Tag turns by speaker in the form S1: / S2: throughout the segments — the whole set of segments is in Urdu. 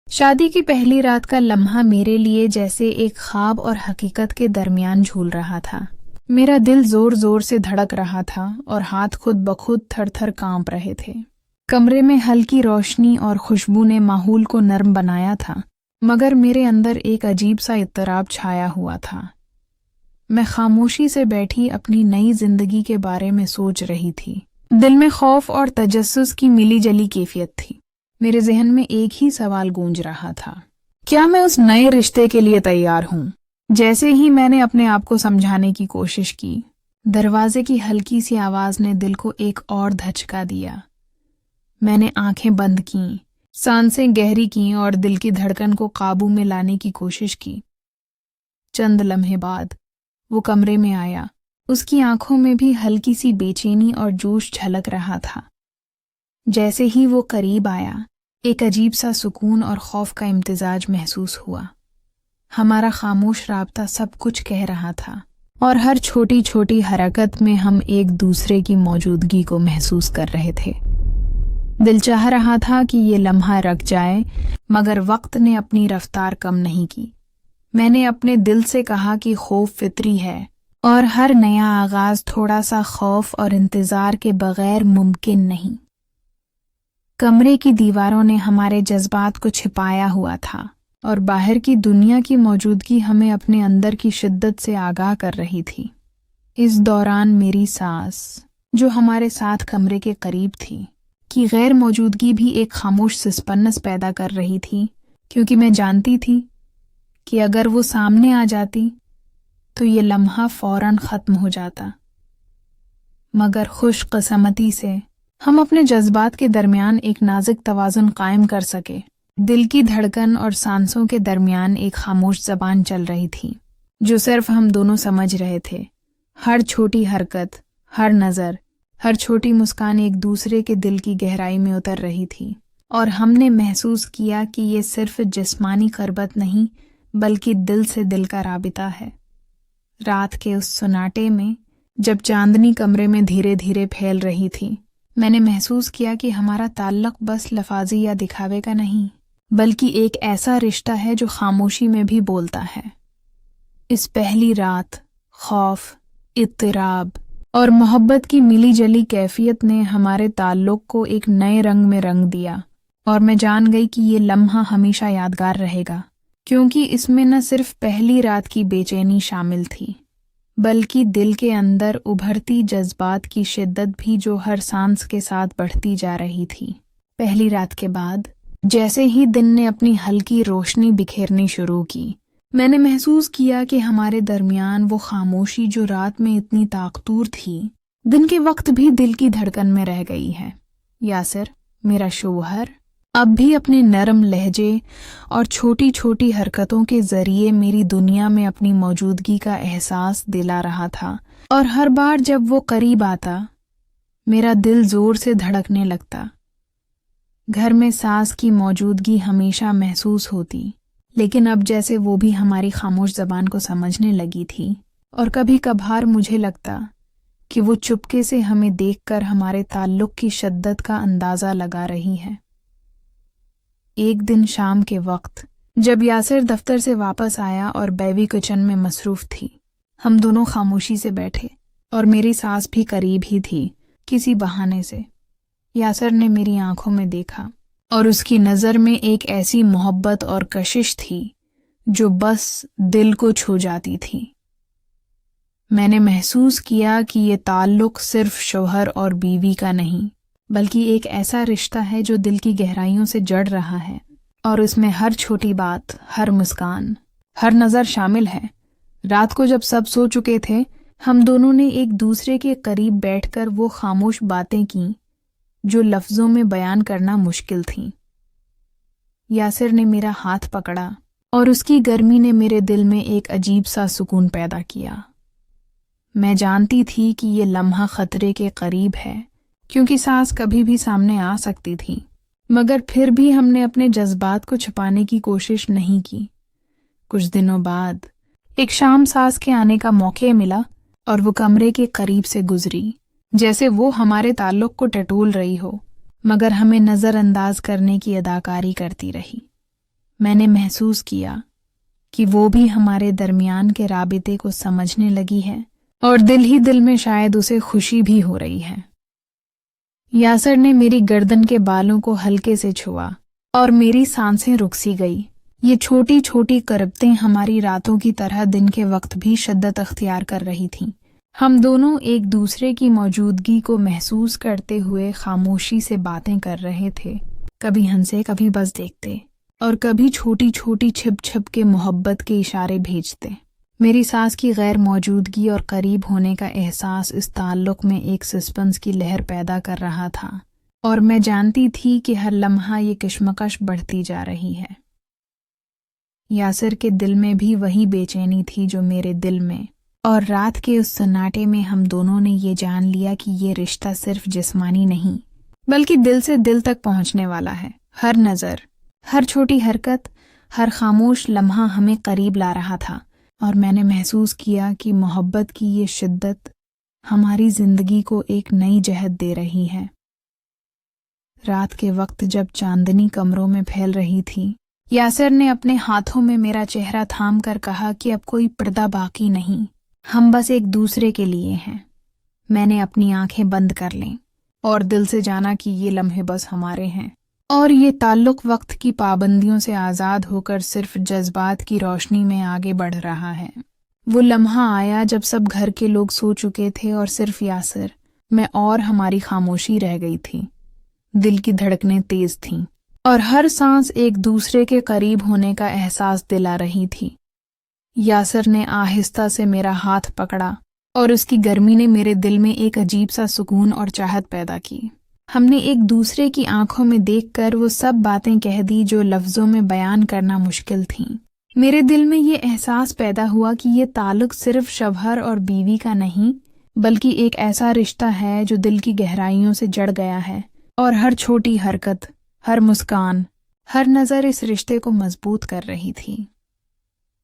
S1: شادی کی پہلی رات کا لمحہ میرے لیے جیسے ایک خواب اور حقیقت کے درمیان جھول رہا تھا۔ میرا دل زور زور سے دھڑک رہا تھا اور ہاتھ خود بخود تھر تھر کانپ رہے تھے۔ کمرے میں ہلکی روشنی اور خوشبو نے ماحول کو نرم بنایا تھا، مگر میرے اندر ایک عجیب سا اضطراب چھایا ہوا تھا۔ میں خاموشی سے بیٹھی اپنی نئی زندگی کے بارے میں سوچ رہی تھی۔ دل میں خوف اور تجسس کی ملی جلی کیفیت تھی۔ میرے ذہن میں ایک ہی سوال گونج رہا تھا، کیا میں اس نئے رشتے کے لیے تیار ہوں؟ جیسے ہی میں نے اپنے آپ کو سمجھانے کی کوشش کی، دروازے کی ہلکی سی آواز نے دل کو ایک اور دھچکا دیا۔ میں نے آنکھیں بند کیں، سانسیں گہری کیں اور دل کی دھڑکن کو قابو میں لانے کی کوشش کی۔ چند لمحے بعد وہ کمرے میں آیا۔ اس کی آنکھوں میں بھی ہلکی سی بے چینی اور جوش جھلک رہا تھا۔ جیسے ہی وہ قریب آیا، ایک عجیب سا سکون اور خوف کا امتزاج محسوس ہوا۔ ہمارا خاموش رابطہ سب کچھ کہہ رہا تھا، اور ہر چھوٹی چھوٹی حرکت میں ہم ایک دوسرے کی موجودگی کو محسوس کر رہے تھے۔ دل چاہ رہا تھا کہ یہ لمحہ رک جائے، مگر وقت نے اپنی رفتار کم نہیں کی۔ میں نے اپنے دل سے کہا کہ خوف فطری ہے، اور ہر نیا آغاز تھوڑا سا خوف اور انتظار کے بغیر ممکن نہیں۔ کمرے کی دیواروں نے ہمارے جذبات کو چھپایا ہوا تھا، اور باہر کی دنیا کی موجودگی ہمیں اپنے اندر کی شدت سے آگاہ کر رہی تھی۔ اس دوران میری ساس، جو ہمارے ساتھ کمرے کے قریب تھی، کی غیر موجودگی بھی ایک خاموش سسپنس پیدا کر رہی تھی، کیونکہ میں جانتی تھی کہ اگر وہ سامنے آ جاتی تو یہ لمحہ فوراً ختم ہو جاتا۔ مگر خوش قسمتی سے ہم اپنے جذبات کے درمیان ایک نازک توازن قائم کر سکے۔ دل کی دھڑکن اور سانسوں کے درمیان ایک خاموش زبان چل رہی تھی، جو صرف ہم دونوں سمجھ رہے تھے۔ ہر چھوٹی حرکت، ہر نظر، ہر چھوٹی مسکان ایک دوسرے کے دل کی گہرائی میں اتر رہی تھی، اور ہم نے محسوس کیا کہ یہ صرف جسمانی قربت نہیں، بلکہ دل سے دل کا رابطہ ہے۔ رات کے اس سناٹے میں، جب چاندنی کمرے میں دھیرے دھیرے پھیل رہی تھی، میں نے محسوس کیا کہ ہمارا تعلق بس لفاظی یا دکھاوے کا نہیں، بلکہ ایک ایسا رشتہ ہے جو خاموشی میں بھی بولتا ہے۔ اس پہلی رات، خوف، اضطراب اور محبت کی ملی جلی کیفیت نے ہمارے تعلق کو ایک نئے رنگ میں رنگ دیا، اور میں جان گئی کہ یہ لمحہ ہمیشہ یادگار رہے گا، کیونکہ اس میں نہ صرف پہلی رات کی بے چینی شامل تھی، بلکہ دل کے اندر ابھرتی جذبات کی شدت بھی، جو ہر سانس کے ساتھ بڑھتی جا رہی تھی۔ پہلی رات کے بعد جیسے ہی دن نے اپنی ہلکی روشنی بکھیرنی شروع کی، میں نے محسوس کیا کہ ہمارے درمیان وہ خاموشی جو رات میں اتنی طاقتور تھی، دن کے وقت بھی دل کی دھڑکن میں رہ گئی ہے۔ یاسر، میرا شوہر، اب بھی اپنے نرم لہجے اور چھوٹی چھوٹی حرکتوں کے ذریعے میری دنیا میں اپنی موجودگی کا احساس دلا رہا تھا، اور ہر بار جب وہ قریب آتا، میرا دل زور سے دھڑکنے لگتا۔ گھر میں ساس کی موجودگی ہمیشہ محسوس ہوتی، لیکن اب جیسے وہ بھی ہماری خاموش زبان کو سمجھنے لگی تھی، اور کبھی کبھار مجھے لگتا کہ وہ چپکے سے ہمیں دیکھ کر ہمارے تعلق کی شدت کا اندازہ لگا رہی ہے۔ ایک دن شام کے وقت، جب یاسر دفتر سے واپس آیا اور بیوی کچن میں مصروف تھی، ہم دونوں خاموشی سے بیٹھے، اور میری ساس بھی قریب ہی تھی، کسی بہانے سے۔ یاسر نے میری آنکھوں میں دیکھا، اور اس کی نظر میں ایک ایسی محبت اور کشش تھی جو بس دل کو چھو جاتی تھی۔ میں نے محسوس کیا کہ یہ تعلق صرف شوہر اور بیوی کا نہیں، بلکہ ایک ایسا رشتہ ہے جو دل کی گہرائیوں سے جڑ رہا ہے، اور اس میں ہر چھوٹی بات، ہر مسکان، ہر نظر شامل ہے۔ رات کو جب سب سو چکے تھے، ہم دونوں نے ایک دوسرے کے قریب بیٹھ کر وہ خاموش باتیں کیں جو لفظوں میں بیان کرنا مشکل تھیں۔ یاسر نے میرا ہاتھ پکڑا، اور اس کی گرمی نے میرے دل میں ایک عجیب سا سکون پیدا کیا۔ میں جانتی تھی کہ یہ لمحہ خطرے کے قریب ہے، کیونکہ ساس کبھی بھی سامنے آ سکتی تھی، مگر پھر بھی ہم نے اپنے جذبات کو چھپانے کی کوشش نہیں کی۔ کچھ دنوں بعد ایک شام ساس کے آنے کا موقع ملا، اور وہ کمرے کے قریب سے گزری، جیسے وہ ہمارے تعلق کو ٹٹول رہی ہو، مگر ہمیں نظر انداز کرنے کی اداکاری کرتی رہی۔ میں نے محسوس کیا کہ وہ بھی ہمارے درمیان کے رابطے کو سمجھنے لگی ہے اور دل ہی دل میں شاید اسے خوشی بھی ہو رہی ہے۔ یاسر نے میری گردن کے بالوں کو ہلکے سے چھوا اور میری سانسیں رک سی گئی۔ یہ چھوٹی چھوٹی کربتیں ہماری راتوں کی طرح دن کے وقت بھی شدت اختیار کر رہی تھیں۔ ہم دونوں ایک دوسرے کی موجودگی کو محسوس کرتے ہوئے خاموشی سے باتیں کر رہے تھے، کبھی ہنسے، کبھی بس دیکھتے، اور کبھی چھوٹی چھوٹی چھپ چھپ کے محبت کے اشارے بھیجتے۔ میری ساس کی غیر موجودگی اور قریب ہونے کا احساس اس تعلق میں ایک سسپنس کی لہر پیدا کر رہا تھا، اور میں جانتی تھی کہ ہر لمحہ یہ کشمکش بڑھتی جا رہی ہے۔ یاسر کے دل میں بھی وہی بے چینی تھی جو میرے دل میں، اور رات کے اس سناٹے میں ہم دونوں نے یہ جان لیا کہ یہ رشتہ صرف جسمانی نہیں بلکہ دل سے دل تک پہنچنے والا ہے۔ ہر نظر، ہر چھوٹی حرکت، ہر خاموش لمحہ ہمیں قریب لا رہا تھا، اور میں نے محسوس کیا کہ محبت کی یہ شدت ہماری زندگی کو ایک نئی جہت دے رہی ہے۔ رات کے وقت جب چاندنی کمروں میں پھیل رہی تھی، یاسر نے اپنے ہاتھوں میں میرا چہرہ تھام کر کہا کہ اب کوئی پردہ باقی نہیں، ہم بس ایک دوسرے کے لیے ہیں۔ میں نے اپنی آنکھیں بند کر لیں اور دل سے جانا کہ یہ لمحے بس ہمارے ہیں، اور یہ تعلق وقت کی پابندیوں سے آزاد ہو کر صرف جذبات کی روشنی میں آگے بڑھ رہا ہے۔ وہ لمحہ آیا جب سب گھر کے لوگ سو چکے تھے اور صرف یاسر، میں اور ہماری خاموشی رہ گئی تھی۔ دل کی دھڑکنیں تیز تھیں اور ہر سانس ایک دوسرے کے قریب ہونے کا احساس دلا رہی تھی۔ یاسر نے آہستہ سے میرا ہاتھ پکڑا اور اس کی گرمی نے میرے دل میں ایک عجیب سا سکون اور چاہت پیدا کی۔ ہم نے ایک دوسرے کی آنکھوں میں دیکھ کر وہ سب باتیں کہہ دی جو لفظوں میں بیان کرنا مشکل تھیں۔ میرے دل میں یہ احساس پیدا ہوا کہ یہ تعلق صرف شوہر اور بیوی کا نہیں بلکہ ایک ایسا رشتہ ہے جو دل کی گہرائیوں سے جڑ گیا ہے، اور ہر چھوٹی حرکت، ہر مسکان، ہر نظر اس رشتے کو مضبوط کر رہی تھی۔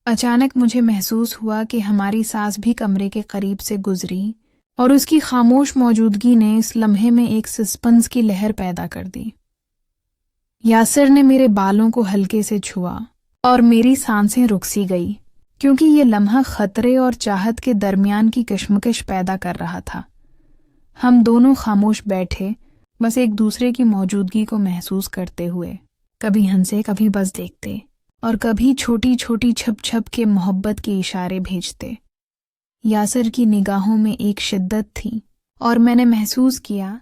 S1: اچانک مجھے محسوس ہوا کہ ہماری ساس بھی کمرے کے قریب سے گزری، اور اس کی خاموش موجودگی نے اس لمحے میں ایک سسپنس کی لہر پیدا کر دی۔ یاسر نے میرے بالوں کو ہلکے سے چھوا اور میری سانسیں رک سی گئی، کیونکہ یہ لمحہ خطرے اور چاہت کے درمیان کی کشمکش پیدا کر رہا تھا۔ ہم دونوں خاموش بیٹھے، بس ایک دوسرے کی موجودگی کو محسوس کرتے ہوئے، کبھی ہنسے، کبھی بس دیکھتے، اور کبھی چھوٹی چھوٹی چھپ چھپ کے محبت کے اشارے بھیجتے۔ یاسر کی نگاہوں میں ایک شدت تھی، اور میں نے محسوس کیا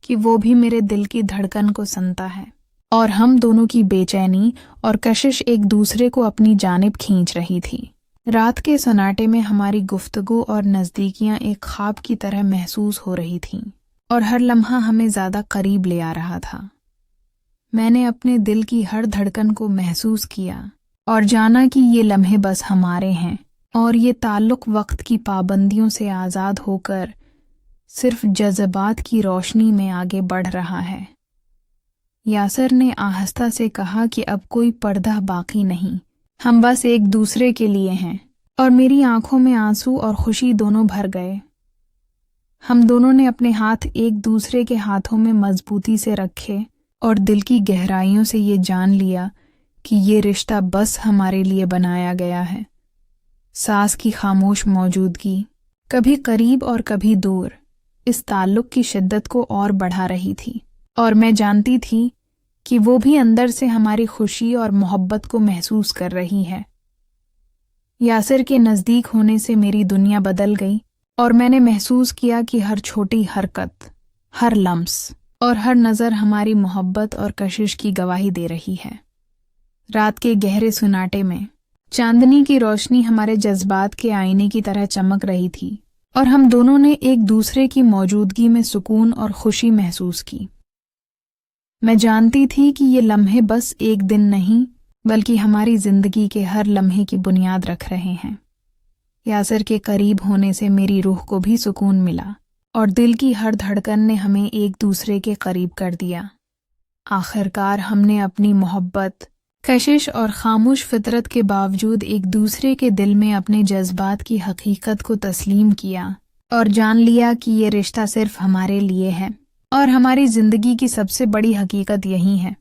S1: کہ وہ بھی میرے دل کی دھڑکن کو سنتا ہے، اور ہم دونوں کی بے چینی اور کشش ایک دوسرے کو اپنی جانب کھینچ رہی تھی۔ رات کے سناٹے میں ہماری گفتگو اور نزدیکیاں ایک خواب کی طرح محسوس ہو رہی تھیں، اور ہر لمحہ ہمیں زیادہ قریب لے آ رہا تھا۔ میں نے اپنے دل کی ہر دھڑکن کو محسوس کیا اور جانا کہ یہ لمحے بس ہمارے ہیں، اور یہ تعلق وقت کی پابندیوں سے آزاد ہو کر صرف جذبات کی روشنی میں آگے بڑھ رہا ہے۔ یاسر نے آہستہ سے کہا کہ اب کوئی پردہ باقی نہیں، ہم بس ایک دوسرے کے لیے ہیں، اور میری آنکھوں میں آنسو اور خوشی دونوں بھر گئے۔ ہم دونوں نے اپنے ہاتھ ایک دوسرے کے ہاتھوں میں مضبوطی سے رکھے اور دل کی گہرائیوں سے یہ جان لیا کہ یہ رشتہ بس ہمارے لیے بنایا گیا ہے۔ ساس کی خاموش موجودگی، کبھی قریب اور کبھی دور، اس تعلق کی شدت کو اور بڑھا رہی تھی، اور میں جانتی تھی کہ وہ بھی اندر سے ہماری خوشی اور محبت کو محسوس کر رہی ہے۔ یاسر کے نزدیک ہونے سے میری دنیا بدل گئی، اور میں نے محسوس کیا کہ ہر چھوٹی حرکت، ہر لمس اور ہر نظر ہماری محبت اور کشش کی گواہی دے رہی ہے۔ رات کے گہرے سناٹے میں چاندنی کی روشنی ہمارے جذبات کے آئینے کی طرح چمک رہی تھی، اور ہم دونوں نے ایک دوسرے کی موجودگی میں سکون اور خوشی محسوس کی۔ میں جانتی تھی کہ یہ لمحے بس ایک دن نہیں بلکہ ہماری زندگی کے ہر لمحے کی بنیاد رکھ رہے ہیں۔ یاسر کے قریب ہونے سے میری روح کو بھی سکون ملا، اور دل کی ہر دھڑکن نے ہمیں ایک دوسرے کے قریب کر دیا۔ آخرکار ہم نے اپنی محبت، کشش اور خاموش فطرت کے باوجود ایک دوسرے کے دل میں اپنے جذبات کی حقیقت کو تسلیم کیا، اور جان لیا کہ یہ رشتہ صرف ہمارے لیے ہے، اور ہماری زندگی کی سب سے بڑی حقیقت یہی ہے۔